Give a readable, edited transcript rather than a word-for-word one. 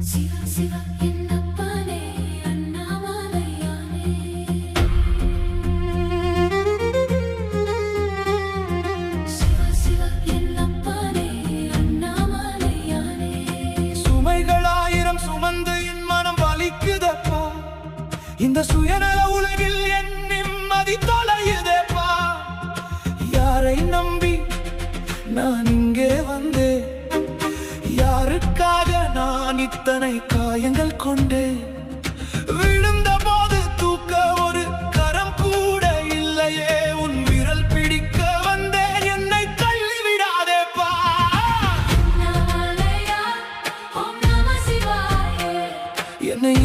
சிவா சிவா என்னப்பனே அண்ணாமலையானே. சிவா சிவா என்னப்பனே அண்ணாமலையானே. சுமைகளாயிரம் சுமந்து என் மனம் வலிக்குதப்பா. இந்த சுயநல உலகில் என் நிம்மதி தொலையுதேப்பா. யாரை நம்பி நான் இங்கே வந்தேன்? யாருக்காக நான் இத்தனை காயங்கள் கொண்டேன்? விழுந்த போது தூக்க ஒரு கரம் கூட இல்லையே. உன் விரல் பிடிக்க வந்தேன், என்னை தள்ளிவிடாதேப்பா. அண்ணாமலையா ஓம் நம சிவாய. என்னை